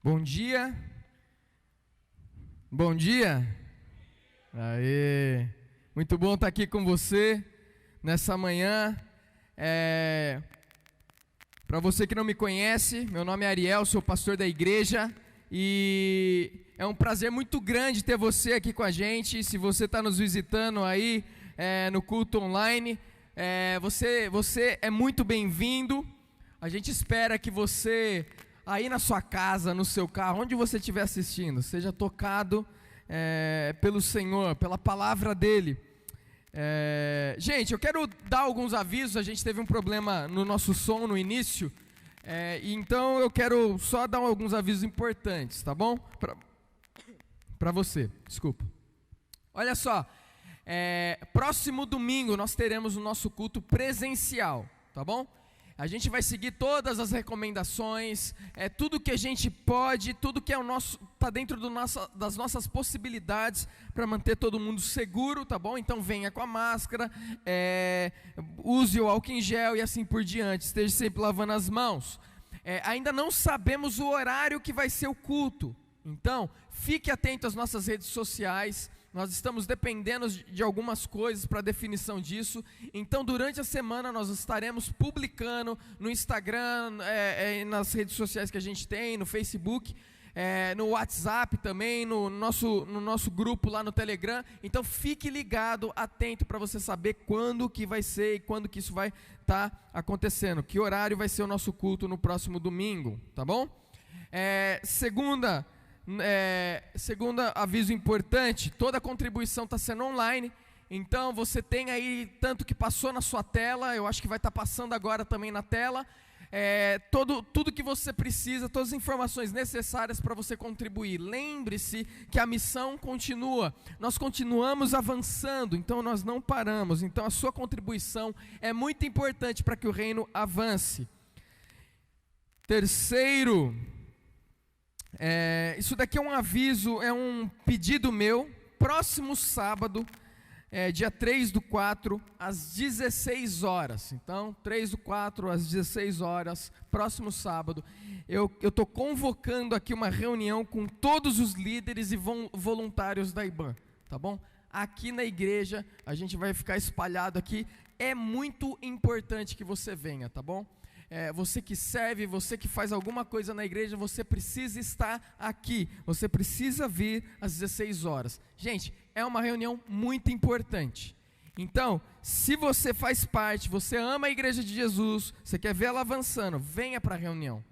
Bom dia. Bom dia. Aê. Muito bom estar aqui com você nessa manhã. Para você que não me conhece, meu nome é Ariel, sou pastor da igreja e é um prazer muito grande ter você aqui com a gente. Se você está nos visitando aí no culto online, você é muito bem-vindo. A gente espera que você, aí na sua casa, no seu carro, onde você estiver assistindo, seja tocado pelo Senhor, pela palavra dEle. Gente, eu quero dar alguns avisos. A gente teve um problema no nosso som no início, então eu quero só dar alguns avisos importantes, tá bom? Para você, desculpa. Olha só, próximo domingo nós teremos o nosso culto presencial, tá bom? A gente vai seguir todas as recomendações, tudo que a gente pode, tudo que está dentro das nossas possibilidades para manter todo mundo seguro, tá bom? Então venha com a máscara, use o álcool em gel e assim por diante, esteja sempre lavando as mãos. Ainda não sabemos o horário que vai ser o culto, então fique atento às nossas redes sociais. Nós estamos dependendo de algumas coisas para definição disso. Então, durante a semana, nós estaremos publicando no Instagram, nas redes sociais que a gente tem, no Facebook, no WhatsApp também, no nosso grupo lá no Telegram. Então, fique ligado, atento para você saber quando que vai ser e quando que isso vai estar acontecendo. Que horário vai ser o nosso culto no próximo domingo, tá bom? Segundo aviso importante, toda a contribuição está sendo online, então você tem aí tanto que passou na sua tela, eu acho que vai estar passando agora também na tela, tudo que você precisa, todas as informações necessárias para você contribuir. Lembre-se que a missão continua, nós continuamos avançando, então nós não paramos, então a sua contribuição é muito importante para que o reino avance. Terceiro, isso daqui é um aviso, é um pedido meu. Próximo sábado, dia 3/4, às 16 horas. Então, 3/4, às 16 horas, próximo sábado, eu estou convocando aqui uma reunião com todos os líderes e voluntários da IBAN, tá bom? Aqui na igreja, a gente vai ficar espalhado aqui. É muito importante que você venha, tá bom? Você que serve, você que faz alguma coisa na igreja, você precisa estar aqui, você precisa vir às 16 horas. Gente, é uma reunião muito importante. Então, se você faz parte, você ama a igreja de Jesus, você quer ver ela avançando, venha para a reunião.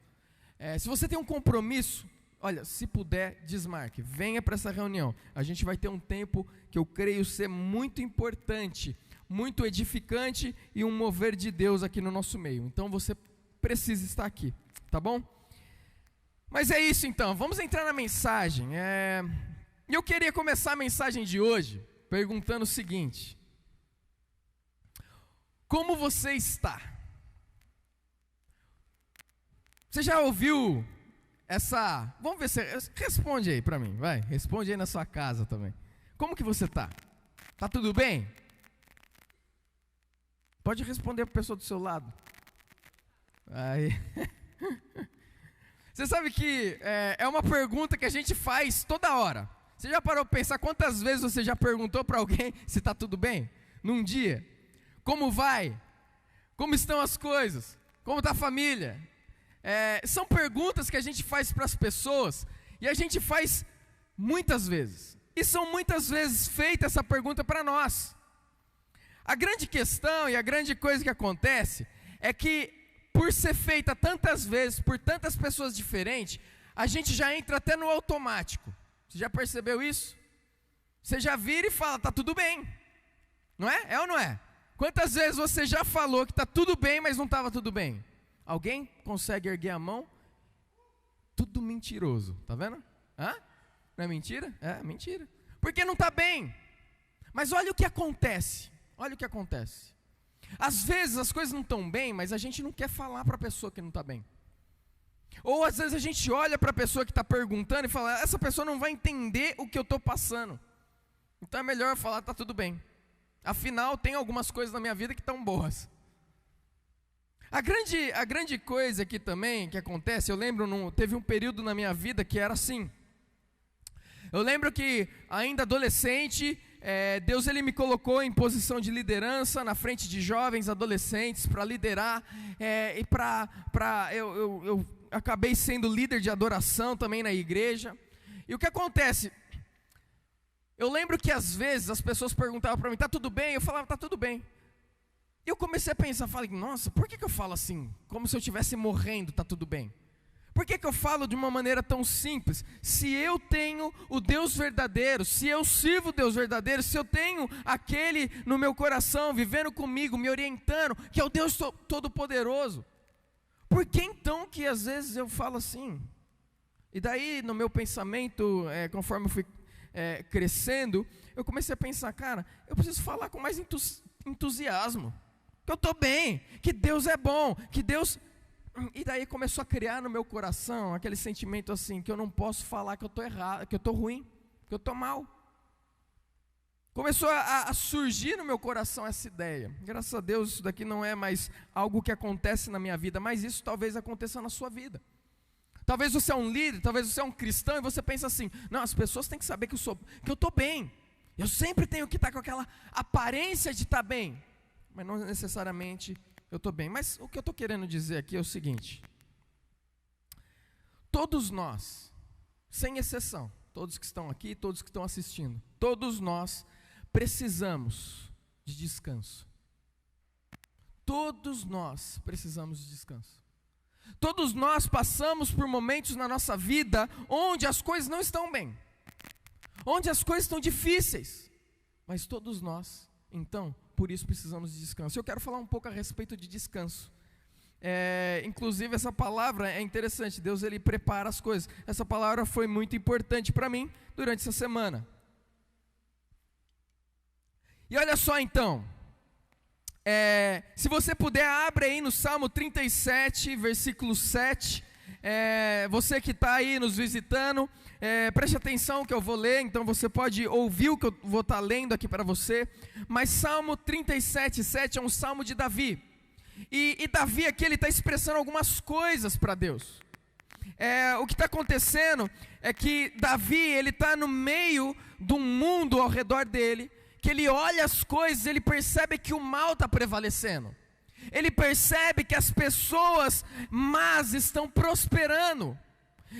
Se você tem um compromisso, olha, se puder, desmarque, venha para essa reunião. A gente vai ter um tempo que eu creio ser muito importante, muito edificante e um mover de Deus aqui no nosso meio. Então você precisa estar aqui, tá bom? Mas é isso então, vamos entrar na mensagem. Eu queria começar a mensagem de hoje perguntando o seguinte: como você está? Você já ouviu essa... Vamos ver se... Responde aí para mim, vai. Responde aí na sua casa também. Como que você está? Tá tudo bem? Pode responder para a pessoa do seu lado. Aí. Você sabe que é uma pergunta que a gente faz toda hora. Você já parou para pensar quantas vezes você já perguntou para alguém se está tudo bem? Num dia. Como vai? Como estão as coisas? Como está a família? São perguntas que a gente faz para as pessoas e a gente faz muitas vezes. E são muitas vezes feita essa pergunta para nós. A grande questão e a grande coisa que acontece é que, por ser feita tantas vezes, por tantas pessoas diferentes, a gente já entra até no automático. Você já percebeu isso? Você já vira e fala, tá tudo bem. Não é? É ou não é? Quantas vezes você já falou que tá tudo bem, mas não estava tudo bem? Alguém consegue erguer a mão? Tudo mentiroso, tá vendo? Não é mentira? É mentira. Porque não está bem. Mas olha o que acontece. Olha o que acontece. Às vezes as coisas não estão bem, mas a gente não quer falar para a pessoa que não está bem. Ou às vezes a gente olha para a pessoa que está perguntando e fala, essa pessoa não vai entender o que eu estou passando. Então é melhor eu falar, está tudo bem. Afinal, tem algumas coisas na minha vida que estão boas. A grande coisa aqui também que acontece, eu lembro, teve um período na minha vida que era assim. Eu lembro que ainda adolescente, Deus ele me colocou em posição de liderança na frente de jovens, adolescentes, para liderar, e eu acabei sendo líder de adoração também na igreja. E o que acontece? Eu lembro que às vezes as pessoas perguntavam para mim, tá tudo bem? Eu falava, tá tudo bem. E eu comecei a pensar, falei, nossa, por que eu falo assim? Como se eu estivesse morrendo, tá tudo bem. Por que eu falo de uma maneira tão simples? Se eu tenho o Deus verdadeiro, se eu sirvo o Deus verdadeiro, se eu tenho aquele no meu coração, vivendo comigo, me orientando, que é o Deus Todo-Poderoso, por que então que às vezes eu falo assim? E daí no meu pensamento, conforme eu fui crescendo, eu comecei a pensar, cara, eu preciso falar com mais entusiasmo, que eu estou bem, que Deus é bom, que Deus... E daí começou a criar no meu coração aquele sentimento assim, que eu não posso falar que eu estou errado, que eu estou ruim, que eu estou mal. Começou a surgir no meu coração essa ideia. Graças a Deus isso daqui não é mais algo que acontece na minha vida, mas isso talvez aconteça na sua vida. Talvez você é um líder, talvez você é um cristão e você pensa assim, não, as pessoas têm que saber que eu estou bem. Eu sempre tenho que estar com aquela aparência de estar bem. Mas não necessariamente eu estou bem. Mas o que eu estou querendo dizer aqui é o seguinte: todos nós, sem exceção, todos que estão aqui, todos que estão assistindo, todos nós precisamos de descanso. Todos nós precisamos de descanso. Todos nós passamos por momentos na nossa vida onde as coisas não estão bem, onde as coisas estão difíceis, mas todos nós, então, por isso precisamos de descanso. Eu quero falar um pouco a respeito de descanso. Inclusive essa palavra é interessante, Deus ele prepara as coisas. Essa palavra foi muito importante para mim durante essa semana. E olha só então, se você puder, abre aí no Salmo 37, versículo 7, você que está aí nos visitando, preste atenção que eu vou ler, então você pode ouvir o que eu vou estar lendo aqui para você. Mas Salmo 37, 7 é um salmo de Davi, e Davi aqui ele está expressando algumas coisas para Deus. O que está acontecendo é que Davi ele está no meio de um mundo ao redor dele, que ele olha as coisas, ele percebe que o mal está prevalecendo, ele percebe que as pessoas más estão prosperando,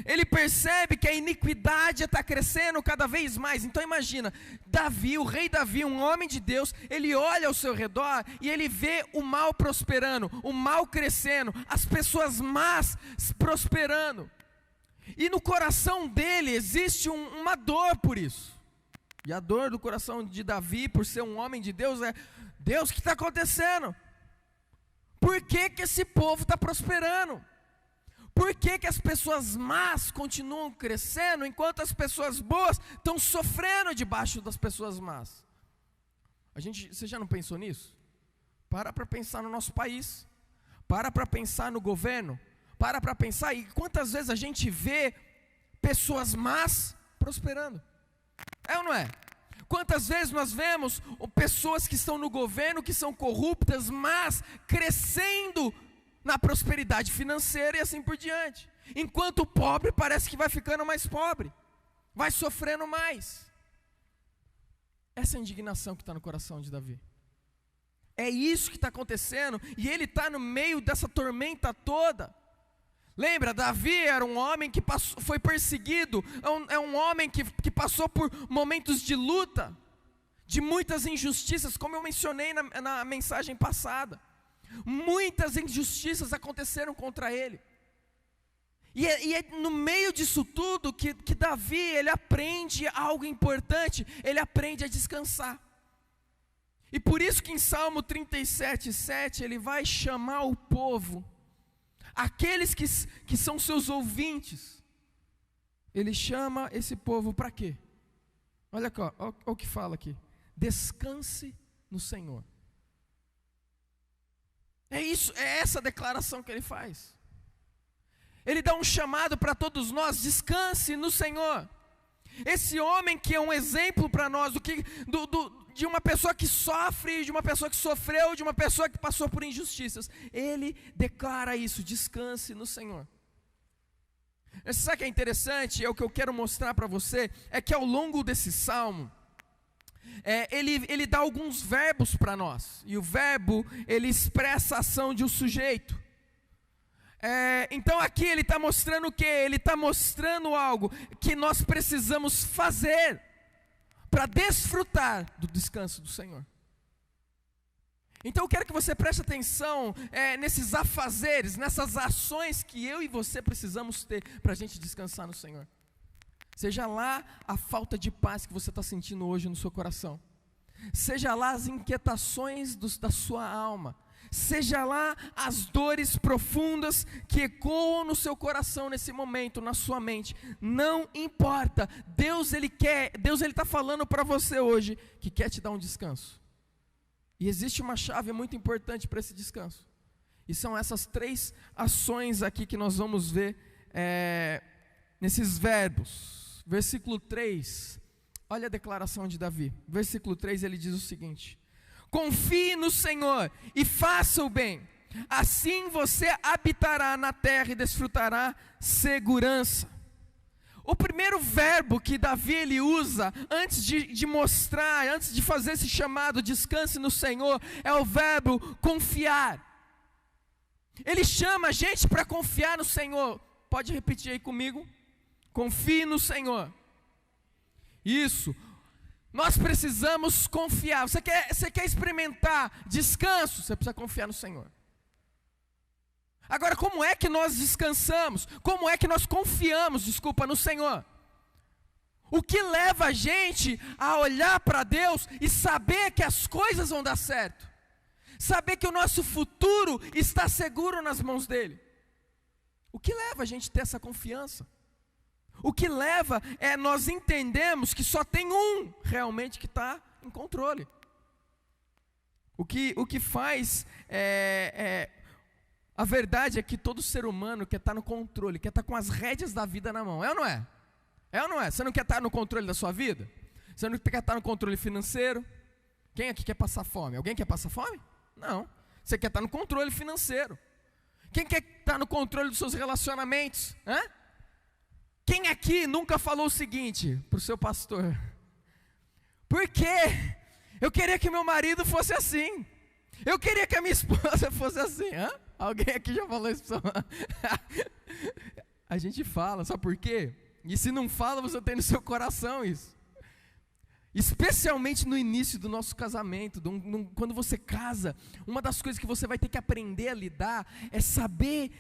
ele percebe que a iniquidade está crescendo cada vez mais. Então imagina, Davi, o rei Davi, um homem de Deus, ele olha ao seu redor e ele vê o mal prosperando, o mal crescendo, as pessoas más prosperando, e no coração dele existe uma dor por isso. E a dor do coração de Davi, por ser um homem de Deus, é: Deus, o que está acontecendo? Por que esse povo está prosperando? Por que as pessoas más continuam crescendo, enquanto as pessoas boas estão sofrendo debaixo das pessoas más? Você já não pensou nisso? Para pensar no nosso país, para pensar no governo, para pensar, e quantas vezes a gente vê pessoas más prosperando? É ou não é? Quantas vezes nós vemos pessoas que estão no governo, que são corruptas, mas crescendo na prosperidade financeira e assim por diante, enquanto o pobre parece que vai ficando mais pobre, vai sofrendo mais. Essa é a indignação que está no coração de Davi. É isso que está acontecendo, e ele está no meio dessa tormenta toda. Lembra, Davi era um homem que foi perseguido, é um homem que passou por momentos de luta, de muitas injustiças, como eu mencionei na mensagem passada. Muitas injustiças aconteceram contra ele. E é no meio disso tudo que Davi, ele aprende algo importante, ele aprende a descansar. E por isso que em Salmo 37, 7, ele vai chamar o povo, aqueles que são seus ouvintes, ele chama esse povo para quê? Olha o que fala aqui: descanse no Senhor. É isso, é essa declaração que ele faz. Ele dá um chamado para todos nós: descanse no Senhor. Esse homem que é um exemplo para nós de uma pessoa que sofre, de uma pessoa que sofreu, de uma pessoa que passou por injustiças. Ele declara isso: descanse no Senhor. Você sabe o que é interessante? É o que eu quero mostrar para você, é que ao longo desse salmo, ele dá alguns verbos para nós, e o verbo, ele expressa a ação de um sujeito. Então aqui ele está mostrando o quê? Ele está mostrando algo que nós precisamos fazer para desfrutar do descanso do Senhor. Então eu quero que você preste atenção nesses afazeres, nessas ações que eu e você precisamos ter para a gente descansar no Senhor. Seja lá a falta de paz que você está sentindo hoje no seu coração, seja lá as inquietações da sua alma, seja lá as dores profundas que ecoam no seu coração nesse momento, na sua mente, não importa. Deus ele está falando para você hoje que quer te dar um descanso. E existe uma chave muito importante para esse descanso, e são essas 3 ações aqui que nós vamos ver nesses verbos. Versículo 3, olha a declaração de Davi. Versículo 3, ele diz o seguinte: confie no Senhor e faça o bem, assim você habitará na terra e desfrutará segurança. O primeiro verbo que Davi ele usa antes de mostrar, antes de fazer esse chamado, descanse no Senhor, é o verbo confiar. Ele chama a gente para confiar no Senhor. Pode repetir aí comigo? Confie no Senhor. Isso. Nós precisamos confiar. Você quer experimentar descanso? Você precisa confiar no Senhor. Agora, como é que nós descansamos? Como é que nós confiamos, no Senhor? O que leva a gente a olhar para Deus e saber que as coisas vão dar certo? Saber que o nosso futuro está seguro nas mãos dEle? O que leva a gente a ter essa confiança? O que leva nós entendemos que só tem um realmente que está em controle. O que faz a verdade é que todo ser humano quer estar no controle, quer estar com as rédeas da vida na mão, é ou não é? É ou não é? Você não quer estar no controle da sua vida? Você não quer estar no controle financeiro? Quem aqui quer passar fome? Alguém quer passar fome? Não. Você quer estar no controle financeiro. Quem quer estar no controle dos seus relacionamentos? Quem aqui nunca falou o seguinte para o seu pastor: por quê? Eu queria que meu marido fosse assim, eu queria que a minha esposa fosse assim. Alguém aqui já falou isso? A gente fala, sabe por quê? E se não fala, você tem no seu coração isso. Especialmente no início do nosso casamento, quando você casa, uma das coisas que você vai ter que aprender a lidar é saber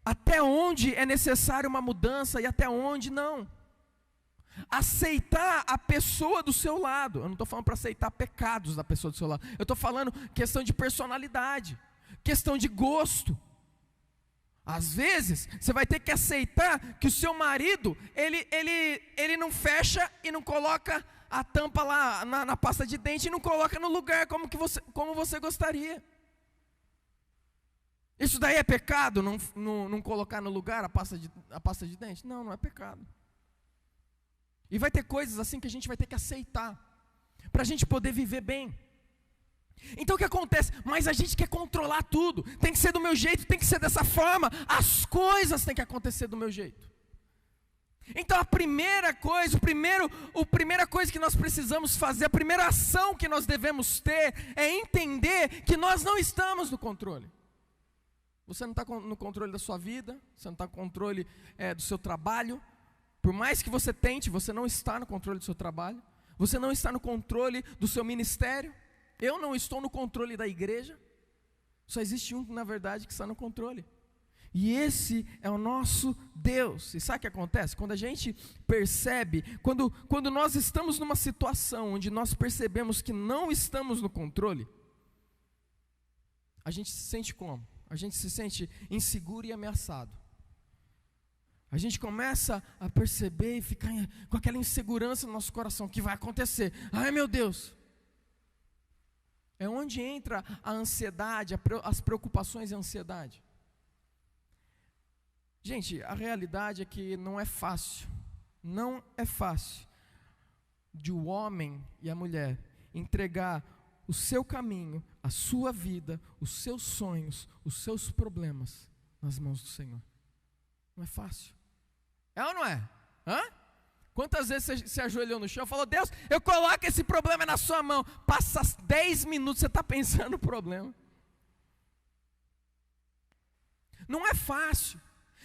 até onde é necessário uma mudança e até onde não. Aceitar a pessoa do seu lado. Eu não estou falando para aceitar pecados da pessoa do seu lado. Eu estou falando questão de personalidade, questão de gosto. Às vezes, você vai ter que aceitar que o seu marido, ele não fecha e não coloca a tampa lá na pasta de dente e não coloca no lugar como você gostaria. Isso daí é pecado, não colocar no lugar a pasta de dente? Não, não é pecado. E vai ter coisas assim que a gente vai ter que aceitar, para a gente poder viver bem. Então o que acontece? Mas a gente quer controlar tudo, tem que ser do meu jeito, tem que ser dessa forma, as coisas têm que acontecer do meu jeito. Então a primeira coisa que nós precisamos fazer, a primeira ação que nós devemos ter, é entender que nós não estamos no controle. Você não está no controle da sua vida, você não está no controle do seu trabalho. Por mais que você tente, você não está no controle do seu trabalho, você não está no controle do seu ministério. Eu não estou no controle da igreja. Só existe um, na verdade, que está no controle. E esse é o nosso Deus. E sabe o que acontece? Quando a gente percebe, quando nós estamos numa situação onde nós percebemos que não estamos no controle, a gente se sente como? A gente se sente inseguro e ameaçado. A gente começa a perceber e ficar com aquela insegurança no nosso coração. O que vai acontecer? Ai meu Deus! É onde entra a ansiedade, as preocupações e a ansiedade. Gente, a realidade é que não é fácil. Não é fácil. de o homem e a mulher entregar o seu caminho, a sua vida, os seus sonhos, os seus problemas nas mãos do Senhor. Não é fácil. É ou não é? Hã? Quantas vezes você se ajoelhou no chão e falou: Deus, eu coloco esse problema na sua mão. Passa 10 minutos, você está pensando no problema. Não é fácil.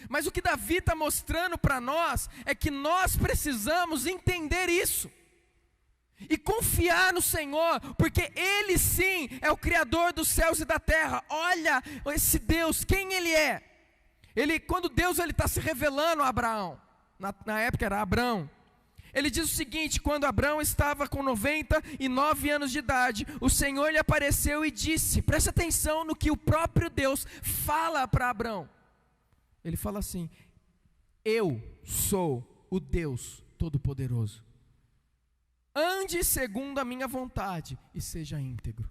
Mas o que Davi está mostrando para nós é que nós precisamos entender isso e confiar no Senhor, porque Ele sim é o Criador dos céus e da terra. Olha esse Deus, quem Ele é. Quando Deus está se revelando a Abraão, na época era Abrão, Ele diz o seguinte: quando Abrão estava com 99 anos de idade, o Senhor lhe apareceu e disse, preste atenção no que o próprio Deus fala para Abrão. Ele fala assim: eu sou o Deus Todo-Poderoso. Ande segundo a minha vontade e seja íntegro.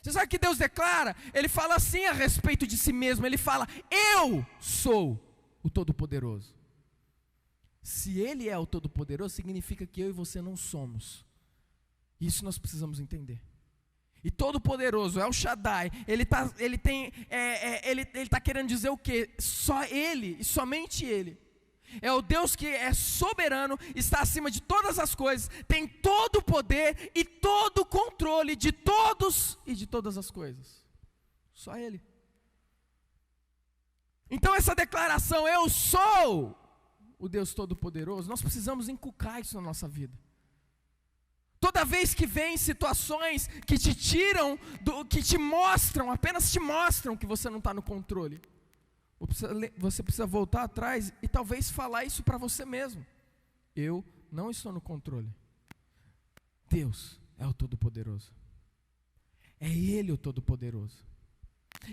Você sabe o que Deus declara? Ele fala assim a respeito de si mesmo. Ele fala: eu sou o Todo-Poderoso. Se Ele é o Todo-Poderoso, significa que eu e você não somos. Isso nós precisamos entender. E Todo-Poderoso é o Shaddai. Ele está querendo dizer o quê? Só Ele e somente Ele. É o Deus que é soberano, está acima de todas as coisas, tem todo o poder e todo o controle de todos e de todas as coisas. Só Ele. Então essa declaração, eu sou o Deus Todo-Poderoso, nós precisamos inculcar isso na nossa vida. Toda vez que vem situações que te tiram, que te mostram, apenas te mostram que você não está no controle, você precisa voltar atrás e talvez falar isso para você mesmo: eu não estou no controle. Deus é o Todo-Poderoso. É Ele o Todo-Poderoso.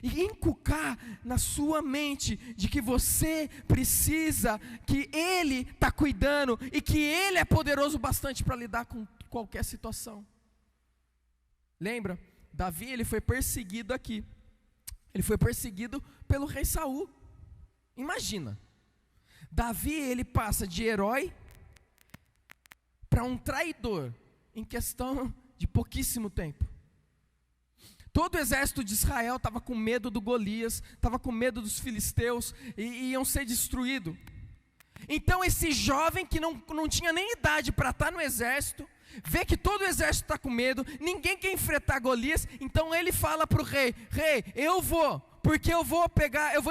E inculcar na sua mente de que você precisa, que Ele está cuidando e que Ele é poderoso bastante para lidar com qualquer situação. Lembra? Davi, ele foi perseguido aqui. Ele foi perseguido pelo rei Saul. Imagina, Davi, ele passa de herói para um traidor em questão de pouquíssimo tempo. Todo o exército de Israel estava com medo do Golias, estava com medo dos filisteus e iam ser destruídos. Então esse jovem que não tinha nem idade para estar no exército, vê que todo o exército está com medo, ninguém quer enfrentar Golias, então ele fala para o rei: rei, eu vou, porque eu vou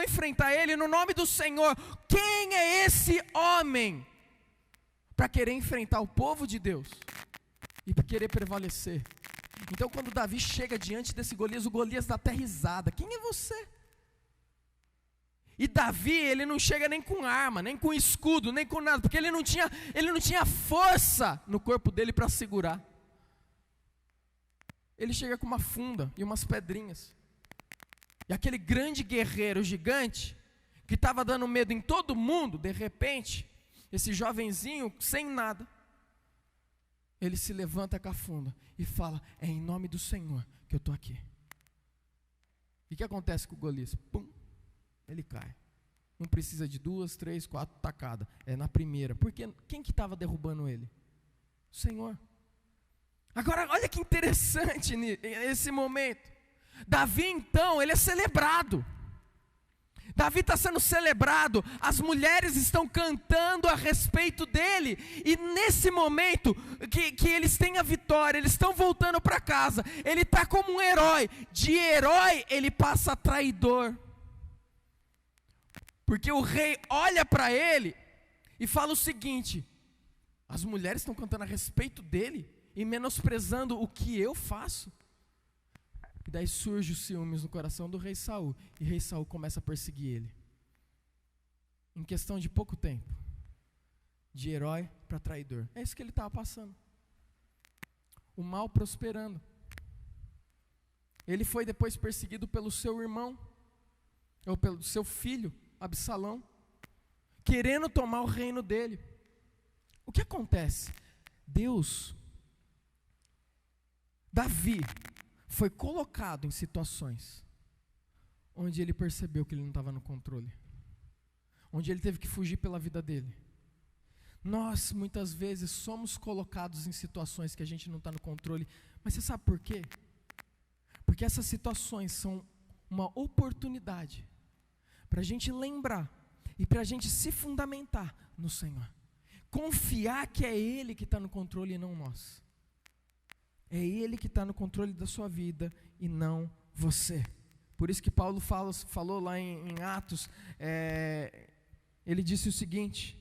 enfrentar ele no nome do Senhor. Quem é esse homem para querer enfrentar o povo de Deus e para querer prevalecer? Então quando Davi chega diante desse Golias, o Golias dá até risada: quem é você? E Davi, ele não chega nem com arma, nem com escudo, nem com nada, porque ele não tinha força no corpo dele para segurar. Ele chega com uma funda e umas pedrinhas. E aquele grande guerreiro gigante, que estava dando medo em todo mundo, de repente, esse jovenzinho, sem nada, ele se levanta com a funda e fala: é em nome do Senhor que eu estou aqui. E o que acontece com o Golias? Pum! Ele cai. Não precisa de 2, 3, 4 tacadas. É na primeira. Porque quem que estava derrubando ele? O Senhor. Agora, olha que interessante nesse momento. Davi, então, ele é celebrado. Davi está sendo celebrado. As mulheres estão cantando a respeito dele. E nesse momento que eles têm a vitória, eles estão voltando para casa, ele está como um herói. De herói, ele passa a traidor. Porque o rei olha para ele e fala o seguinte: as mulheres estão cantando a respeito dele e menosprezando o que eu faço. E daí surge os ciúmes no coração do rei Saul, e o rei Saul começa a perseguir ele. Em questão de pouco tempo, de herói para traidor. É isso que ele estava passando. O mal prosperando. Ele foi depois perseguido pelo seu irmão, ou pelo seu filho Absalão, querendo tomar o reino dele. O que acontece? Davi foi colocado em situações onde ele percebeu que ele não estava no controle, onde ele teve que fugir pela vida dele. Nós, muitas vezes, somos colocados em situações que a gente não está no controle. Mas você sabe por quê? Porque essas situações são uma oportunidade para a gente lembrar e para a gente se fundamentar no Senhor. Confiar que é Ele que está no controle e não nós. É Ele que está no controle da sua vida e não você. Por isso que Paulo falou lá em Atos, ele disse o seguinte: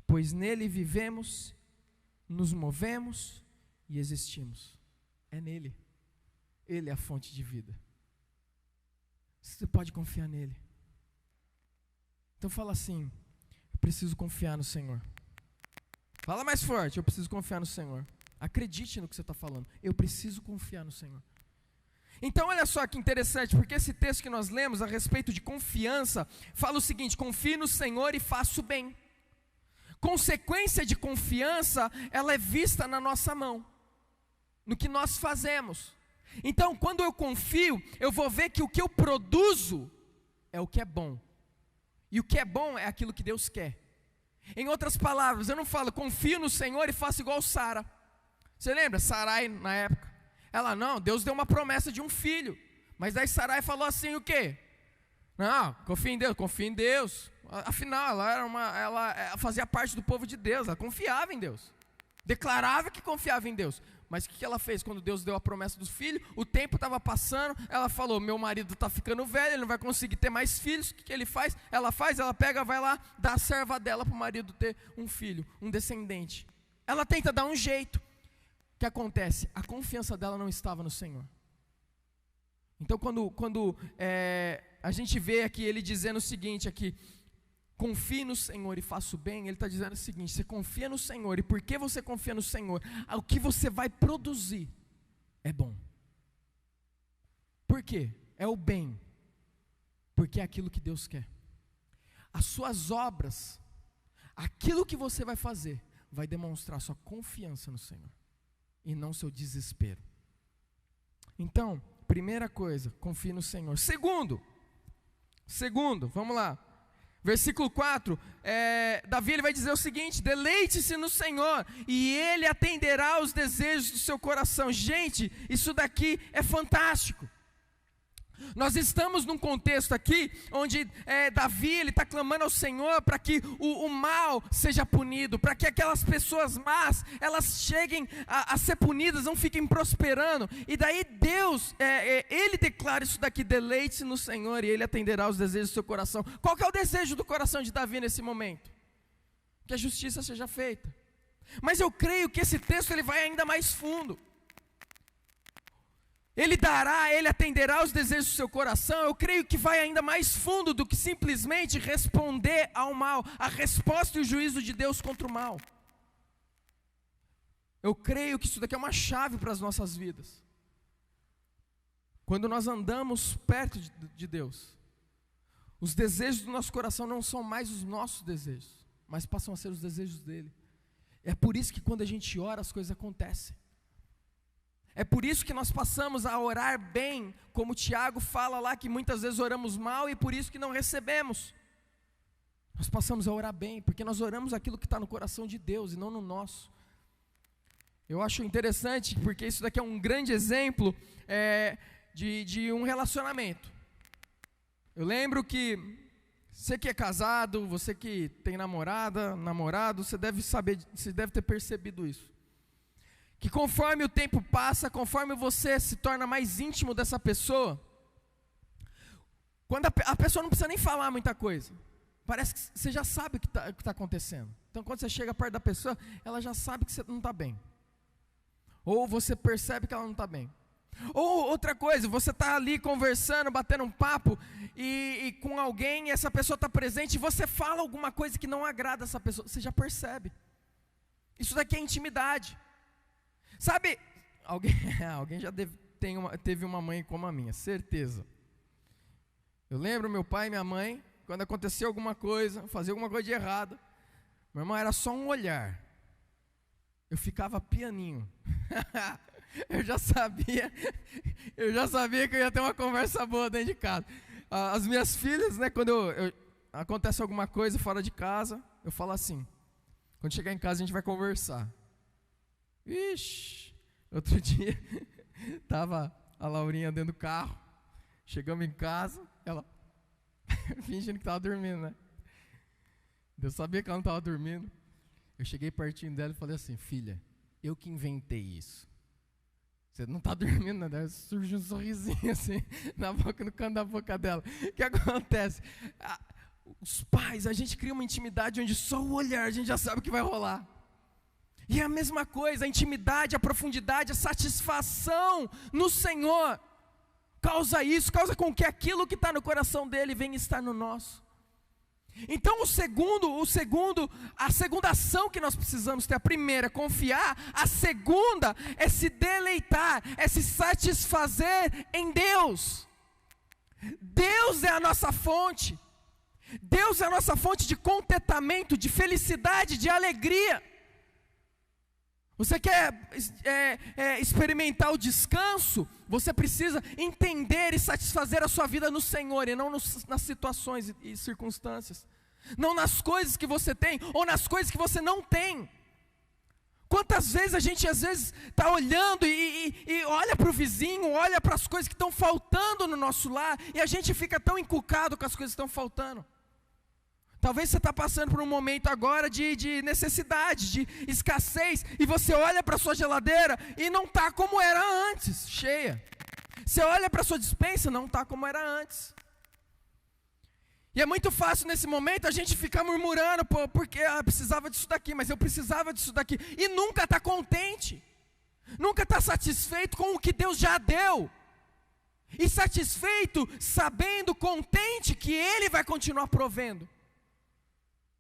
pois nele vivemos, nos movemos e existimos. É nele. Ele é a fonte de vida. Você pode confiar nele. Então fala assim: eu preciso confiar no Senhor. Fala mais forte: eu preciso confiar no Senhor. Acredite no que você está falando. Eu preciso confiar no Senhor. Então olha só que interessante, porque esse texto que nós lemos a respeito de confiança, fala o seguinte: confie no Senhor e faça o bem. Consequência de confiança, ela é vista na nossa mão, no que nós fazemos. Então quando eu confio, eu vou ver que o que eu produzo é o que é bom. E o que é bom é aquilo que Deus quer. Em outras palavras, eu não falo confio no Senhor e faço igual Sara. Você lembra? Sarai na época. Ela, não, Deus deu uma promessa de um filho. Mas daí Sarai falou assim, o quê? Não, confia em Deus. Afinal, ela fazia parte do povo de Deus, ela confiava em Deus. Declarava que confiava em Deus. Mas o que ela fez quando Deus deu a promessa dos filhos? O tempo estava passando, ela falou, meu marido está ficando velho, ele não vai conseguir ter mais filhos. O que ele faz? Ela pega, vai lá, dá a serva dela para o marido ter um filho, um descendente. Ela tenta dar um jeito. O que acontece? A confiança dela não estava no Senhor. Então quando a gente vê aqui ele dizendo o seguinte aqui, confie no Senhor e faça o bem, ele está dizendo o seguinte: você confia no Senhor, e porque você confia no Senhor, o que você vai produzir é bom. Por quê? É o bem, porque é aquilo que Deus quer. As suas obras, aquilo que você vai fazer, vai demonstrar sua confiança no Senhor, e não seu desespero. Então, primeira coisa, confie no Senhor. Segundo, vamos lá. Versículo 4, Davi ele vai dizer o seguinte: deleite-se no Senhor, e Ele atenderá aos desejos do seu coração. Gente, isso daqui é fantástico. Nós estamos num contexto aqui, onde Davi ele está clamando ao Senhor para que o mal seja punido, para que aquelas pessoas más, elas cheguem a ser punidas, não fiquem prosperando. E daí Deus, Ele declara isso daqui: deleite-se no Senhor e Ele atenderá aos desejos do seu coração. Qual que é o desejo do coração de Davi nesse momento? Que a justiça seja feita. Mas eu creio que esse texto ele vai ainda mais fundo. Ele atenderá aos desejos do seu coração. Eu creio que vai ainda mais fundo do que simplesmente responder ao mal, a resposta e o juízo de Deus contra o mal. Eu creio que isso daqui é uma chave para as nossas vidas. Quando nós andamos perto de Deus, os desejos do nosso coração não são mais os nossos desejos, mas passam a ser os desejos dele. É por isso que quando a gente ora, as coisas acontecem. É por isso que nós passamos a orar bem, como Tiago fala lá, que muitas vezes oramos mal e por isso que não recebemos. Nós passamos a orar bem, porque nós oramos aquilo que está no coração de Deus e não no nosso. Eu acho interessante, porque isso daqui é um grande exemplo de um relacionamento. Eu lembro que você que é casado, você que tem namorado, você deve ter percebido isso. Que conforme o tempo passa, conforme você se torna mais íntimo dessa pessoa, quando a pessoa não precisa nem falar muita coisa, parece que você já sabe o que está acontecendo. Então quando você chega perto da pessoa, ela já sabe que você não está bem, ou você percebe que ela não está bem. Ou outra coisa, você está ali conversando, batendo um papo, e com alguém, e essa pessoa está presente, e você fala alguma coisa que não agrada essa pessoa, você já percebe. Isso daqui é intimidade. Sabe, alguém já teve uma mãe como a minha, certeza. Eu lembro meu pai e minha mãe, quando acontecia alguma coisa, fazia alguma coisa de errado, meu irmão, era só um olhar, eu ficava pianinho. eu já sabia que eu ia ter uma conversa boa dentro de casa. As minhas filhas, né, quando acontece alguma coisa fora de casa, eu falo assim: Quando chegar em casa a gente vai conversar. Ixi, outro dia tava a Laurinha dentro do carro. Chegamos em casa, ela fingindo que estava dormindo, né? Eu sabia que ela não estava dormindo. Eu cheguei pertinho dela e falei assim: filha, eu que inventei isso. Você não está dormindo, né? Surge um sorrisinho assim na boca, no canto da boca dela. O que acontece? Os pais, a gente cria uma intimidade onde só o olhar a gente já sabe o que vai rolar. E é a mesma coisa, a intimidade, a profundidade, a satisfação no Senhor causa isso, causa com que aquilo que está no coração dele venha estar no nosso. Então a segunda ação que nós precisamos ter: a primeira é confiar, a segunda é se deleitar, é se satisfazer em Deus. Deus é a nossa fonte, Deus é a nossa fonte de contentamento, de felicidade, de alegria. Você quer experimentar o descanso? Você precisa entender e satisfazer a sua vida no Senhor, e não nas situações e circunstâncias. Não nas coisas que você tem, ou nas coisas que você não tem. Quantas vezes a gente às vezes está olhando e olha para o vizinho, olha para as coisas que estão faltando no nosso lar, e a gente fica tão encucado com as coisas que estão faltando. Talvez você está passando por um momento agora de necessidade, de escassez, e você olha para a sua geladeira e não está como era antes, cheia. Você olha para a sua despensa, não está como era antes. E é muito fácil nesse momento a gente ficar murmurando: pô, porque eu precisava disso daqui, mas eu precisava disso daqui, e nunca está contente, nunca está satisfeito com o que Deus já deu, e satisfeito, sabendo, contente que Ele vai continuar provendo.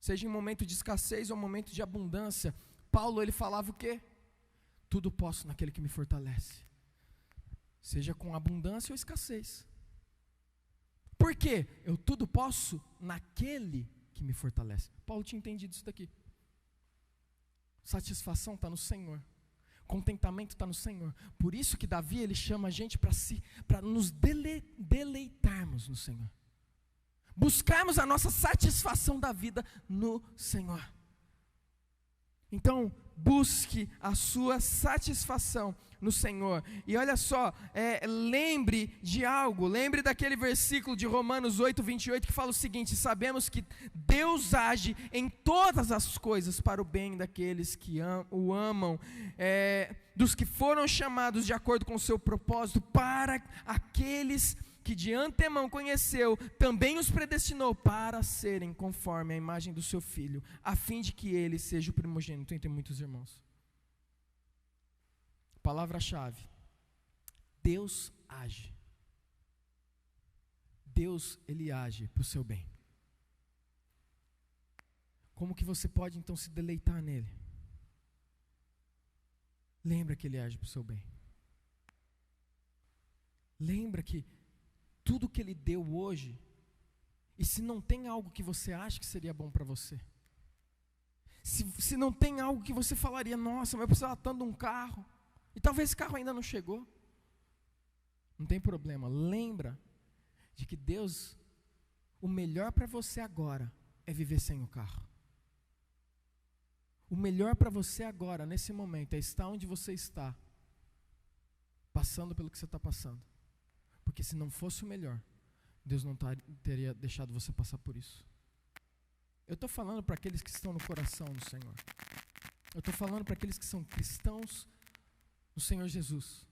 Seja em momento de escassez ou momento de abundância, Paulo ele falava o quê? Tudo posso naquele que me fortalece. Seja com abundância ou escassez. Por quê? Eu tudo posso naquele que me fortalece. Paulo tinha entendido isso daqui. Satisfação está no Senhor. Contentamento está no Senhor. Por isso que Davi ele chama a gente para nos deleitarmos no Senhor. Buscarmos a nossa satisfação da vida no Senhor. Então, busque a sua satisfação no Senhor. E olha só, lembre de algo, lembre daquele versículo de Romanos 8:28 que fala o seguinte: sabemos que Deus age em todas as coisas para o bem daqueles que o amam, dos que foram chamados de acordo com o seu propósito. Para aqueles que de antemão conheceu, também os predestinou para serem conforme a imagem do seu Filho, a fim de que ele seja o primogênito entre muitos irmãos. Palavra-chave: Deus age. Deus, Ele age para o seu bem. Como que você pode então se deleitar nele? Lembra que Ele age para o seu bem. Lembra que tudo que Ele deu hoje, e se não tem algo que você acha que seria bom para você, se não tem algo que você falaria: nossa, mas eu precisava tanto de um carro, e talvez esse carro ainda não chegou, não tem problema. Lembra de que Deus, o melhor para você agora é viver sem o carro. O melhor para você agora, nesse momento, é estar onde você está, passando pelo que você está passando. Porque se não fosse o melhor, Deus não teria deixado você passar por isso. Eu estou falando para aqueles que estão no coração do Senhor. Eu estou falando para aqueles que são cristãos no Senhor Jesus.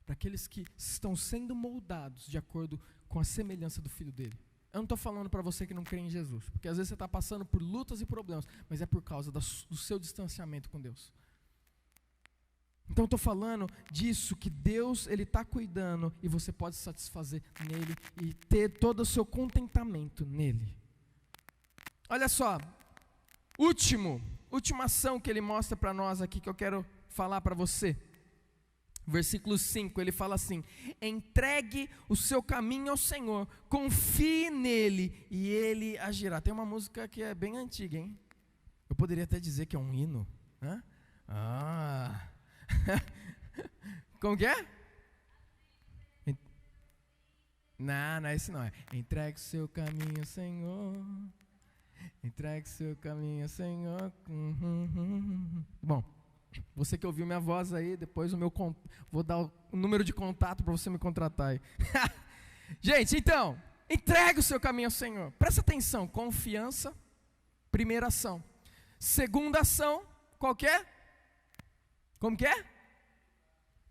Para aqueles que estão sendo moldados de acordo com a semelhança do Filho dele. Eu não estou falando para você que não crê em Jesus. Porque às vezes você está passando por lutas e problemas, mas é por causa do seu distanciamento com Deus. Então eu estou falando disso, que Deus Ele está cuidando e você pode se satisfazer nele e ter todo o seu contentamento nele. Olha só, última ação que Ele mostra para nós aqui, que eu quero falar para você. Versículo 5, Ele fala assim: entregue o seu caminho ao Senhor, confie nele e Ele agirá. Tem uma música que é bem antiga, hein? Eu poderia até dizer que é um hino, né? Como que é? Não é esse não. Entregue o seu caminho, Senhor. Entregue seu caminho, Senhor. Bom, você que ouviu minha voz aí, depois vou dar o número de contato para você me contratar aí. Gente, então, entregue o seu caminho ao Senhor. Presta atenção, confiança, primeira ação. Segunda ação, qual que é? Como que é?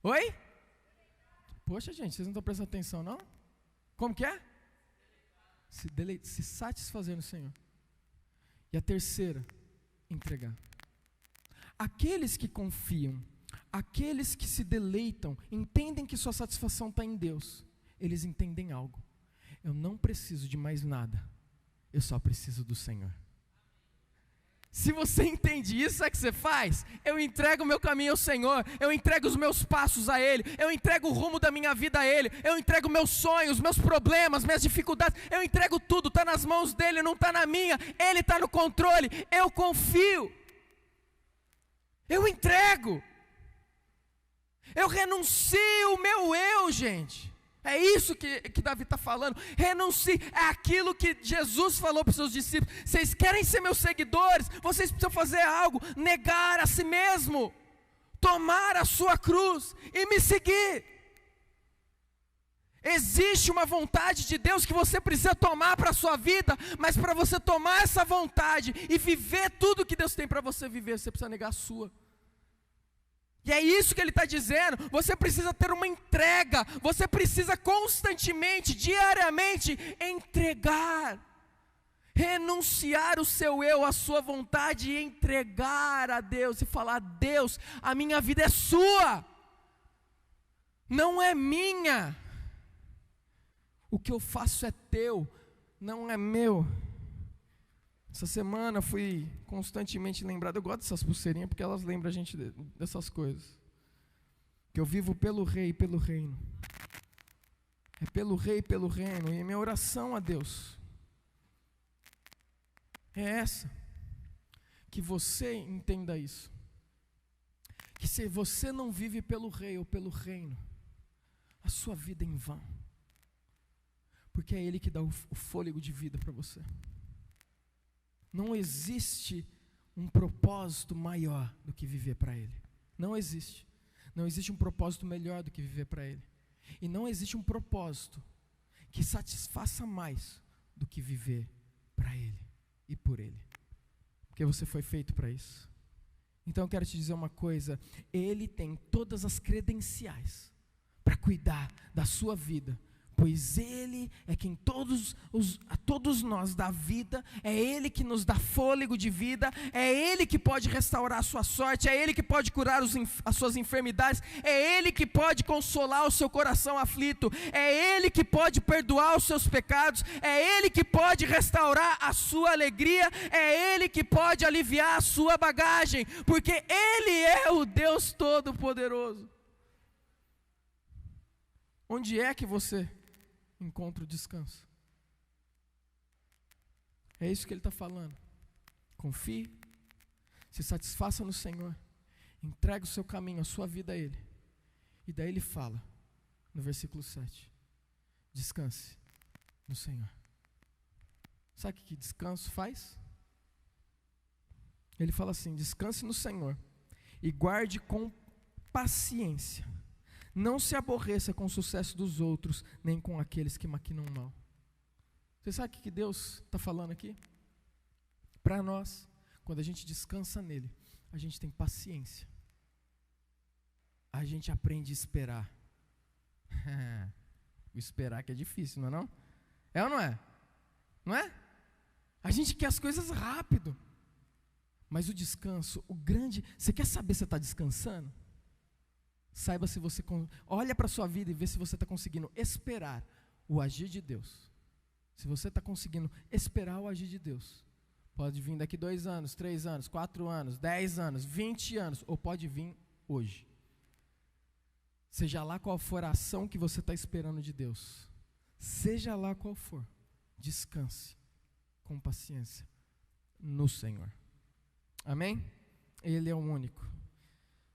Oi? Poxa, gente, vocês não estão prestando atenção, não? Como que é? Se satisfazer no Senhor. E a terceira, entregar. Aqueles que confiam, aqueles que se deleitam, entendem que sua satisfação está em Deus. Eles entendem algo. Eu não preciso de mais nada. Eu só preciso do Senhor. Se você entende isso, é que você faz? Eu entrego o meu caminho ao Senhor, eu entrego os meus passos a Ele, eu entrego o rumo da minha vida a Ele, eu entrego meus sonhos, meus problemas, minhas dificuldades, eu entrego tudo, está nas mãos dEle, não está na minha, Ele está no controle, eu confio, eu entrego, eu renuncio o meu eu, gente. É isso que Davi está falando. Renuncie. É aquilo que Jesus falou para os seus discípulos. Vocês querem ser meus seguidores? Vocês precisam fazer algo. Negar a si mesmo. Tomar a sua cruz e me seguir. Existe uma vontade de Deus que você precisa tomar para a sua vida. Mas para você tomar essa vontade e viver tudo que Deus tem para você viver, você precisa negar a sua. E é isso que ele está dizendo, você precisa ter uma entrega, você precisa constantemente, diariamente, entregar, renunciar o seu eu, a sua vontade e entregar a Deus e falar: Deus, a minha vida é sua, não é minha, o que eu faço é teu, não é meu. Essa semana fui constantemente lembrado, eu gosto dessas pulseirinhas porque elas lembram a gente dessas coisas. Que eu vivo pelo Rei e pelo reino. É pelo Rei e pelo reino. E minha oração a Deus é essa. Que você entenda isso. Que se você não vive pelo Rei ou pelo reino, a sua vida é em vão. Porque é Ele que dá o fôlego de vida para você. Não existe um propósito maior do que viver para Ele. Não existe. Não existe um propósito melhor do que viver para Ele. E não existe um propósito que satisfaça mais do que viver para Ele e por Ele. Porque você foi feito para isso. Então eu quero te dizer uma coisa. Ele tem todas as credenciais para cuidar da sua vida. Pois Ele é quem a todos nós dá vida, é Ele que nos dá fôlego de vida, é Ele que pode restaurar a sua sorte, é Ele que pode curar as suas enfermidades, é Ele que pode consolar o seu coração aflito, é Ele que pode perdoar os seus pecados, é Ele que pode restaurar a sua alegria, é Ele que pode aliviar a sua bagagem, porque Ele é o Deus Todo-Poderoso. Onde é que você encontra o descanso? É isso que ele está falando. Confie, se satisfaça no Senhor, entregue o seu caminho, a sua vida a Ele. E daí ele fala, no versículo 7, descanse no Senhor. Sabe o que descanso faz? Ele fala assim: descanse no Senhor e guarde com paciência. Não se aborreça com o sucesso dos outros, nem com aqueles que maquinam mal. Você sabe o que Deus está falando aqui? Para nós, quando a gente descansa nele, a gente tem paciência. A gente aprende a esperar. O esperar que é difícil, não é não? É ou não é? Não é? A gente quer as coisas rápido. Mas o descanso, você quer saber se você está descansando? Saiba se você, olha para a sua vida e vê se você está conseguindo esperar o agir de Deus. Se você está conseguindo esperar o agir de Deus, pode vir daqui 2 anos, 3 anos, 4 anos, 10 anos, 20 anos, ou pode vir hoje. Seja lá qual for a ação que você está esperando de Deus, seja lá qual for, descanse com paciência no Senhor. Amém? Ele é o único.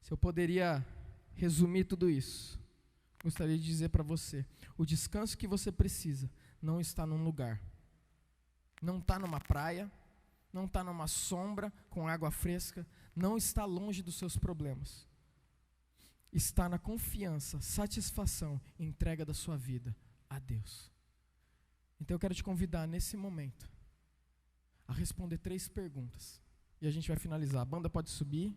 Se eu poderia resumir tudo isso, gostaria de dizer para você: o descanso que você precisa não está num lugar, não está numa praia, não está numa sombra com água fresca, não está longe dos seus problemas. Está na confiança, satisfação e entrega da sua vida a Deus. Então eu quero te convidar nesse momento a responder 3 perguntas. E a gente vai finalizar. A banda pode subir.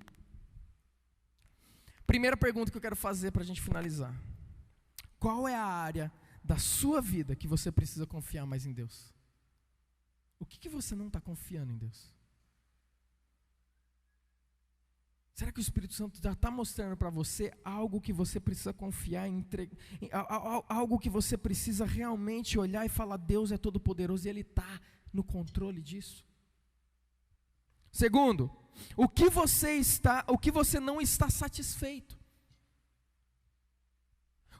Primeira pergunta que eu quero fazer para a gente finalizar. Qual é a área da sua vida que você precisa confiar mais em Deus? O que você não está confiando em Deus? Será que o Espírito Santo já está mostrando para você algo que você precisa confiar, algo que você precisa realmente olhar e falar, Deus é todo poderoso e Ele está no controle disso? Segundo, o que você não está satisfeito?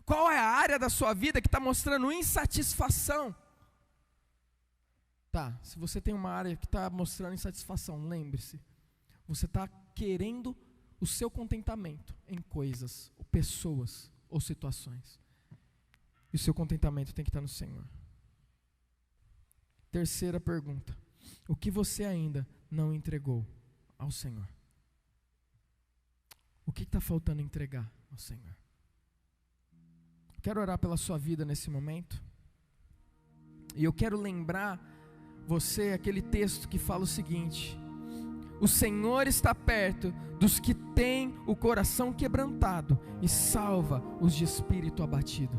Qual é a área da sua vida que está mostrando insatisfação? Tá, se você tem uma área que está mostrando insatisfação, lembre-se, você está querendo o seu contentamento em coisas, ou pessoas, ou situações. E o seu contentamento tem que estar no Senhor. Terceira pergunta, o que você ainda não entregou ao Senhor? O que está faltando entregar ao Senhor? Quero orar pela sua vida nesse momento. E eu quero lembrar você aquele texto que fala o seguinte: o Senhor está perto dos que têm o coração quebrantado e salva os de espírito abatido.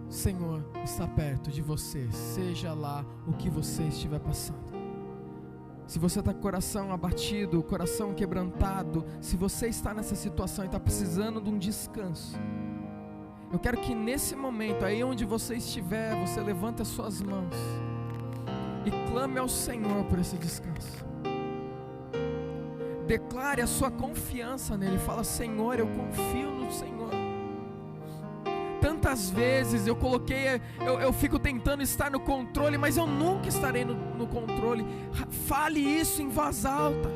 O Senhor está perto de você, seja lá o que você estiver passando. Se você está com o coração abatido, o coração quebrantado, se você está nessa situação e está precisando de um descanso, eu quero que nesse momento, aí onde você estiver, você levante as suas mãos e clame ao Senhor por esse descanso. Declare a sua confiança nele. Fala, Senhor, eu confio no Senhor. Tantas vezes eu fico tentando estar no controle, mas eu nunca estarei no controle. Fale isso em voz alta.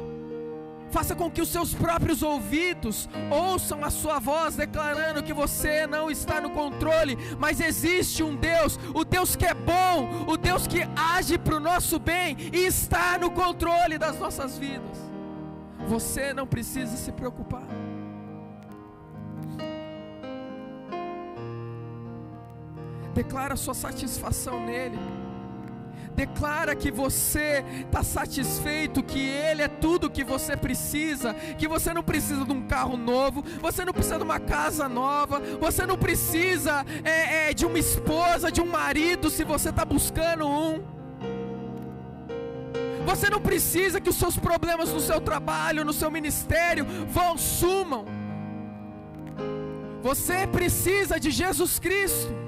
Faça com que os seus próprios ouvidos ouçam a sua voz declarando que você não está no controle, mas existe um Deus, o Deus que é bom, o Deus que age para o nosso bem e está no controle das nossas vidas. Você não precisa se preocupar. Declara sua satisfação nele. Declara que você está satisfeito, que Ele é tudo que você precisa, que você não precisa de um carro novo, você não precisa de uma casa nova, você não precisa de uma esposa, de um marido, se você está buscando um. Você não precisa que os seus problemas no seu trabalho, no seu ministério, sumam. Você precisa de Jesus Cristo.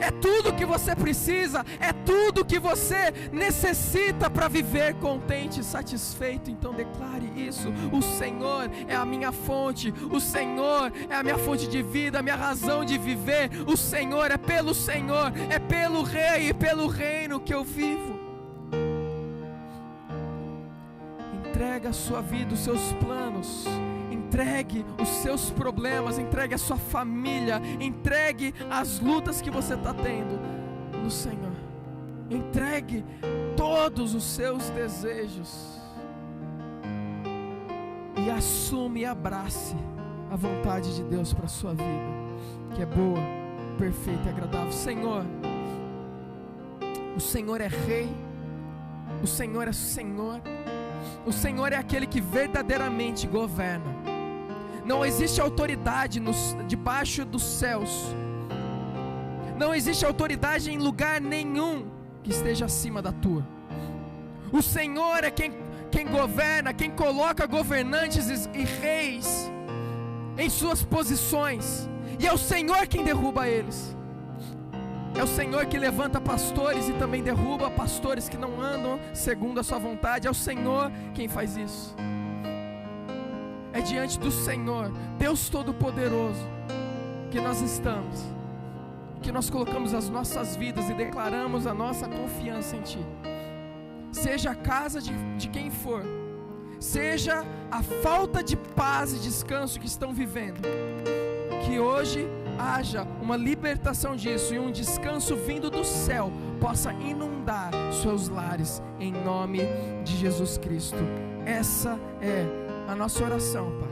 É tudo que você precisa, é tudo que você necessita para viver contente e satisfeito. Então declare isso: o Senhor é a minha fonte, o Senhor é a minha fonte de vida, a minha razão de viver. O Senhor, é pelo Senhor, é pelo Rei e pelo reino que eu vivo. Entrega a sua vida, os seus planos, entregue os seus problemas, entregue a sua família, entregue as lutas que você está tendo no Senhor. Entregue todos os seus desejos e assume e abrace a vontade de Deus para a sua vida, que é boa, perfeita e agradável. Senhor, o Senhor é Rei, o Senhor é Senhor, o Senhor é aquele que verdadeiramente governa. Não existe autoridade debaixo dos céus, não existe autoridade em lugar nenhum que esteja acima da tua. O Senhor é quem governa, quem coloca governantes e reis em suas posições, e é o Senhor quem derruba eles. É o Senhor que levanta pastores e também derruba pastores que não andam segundo a sua vontade. É o Senhor quem faz isso. É diante do Senhor, Deus Todo-Poderoso, que nós estamos, que nós colocamos as nossas vidas e declaramos a nossa confiança em Ti. Seja a casa de quem for, seja a falta de paz e descanso que estão vivendo, que hoje haja uma libertação disso e um descanso vindo do céu possa inundar seus lares, em nome de Jesus Cristo. Essa é a nossa oração, Pai.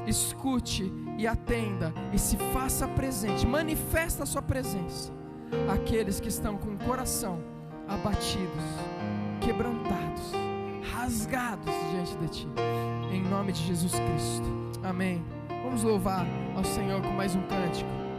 Escute e atenda e se faça presente, manifesta a sua presença àqueles que estão com o coração abatidos, quebrantados, rasgados diante de Ti, em nome de Jesus Cristo. Amém. Vamos louvar ao Senhor com mais um cântico.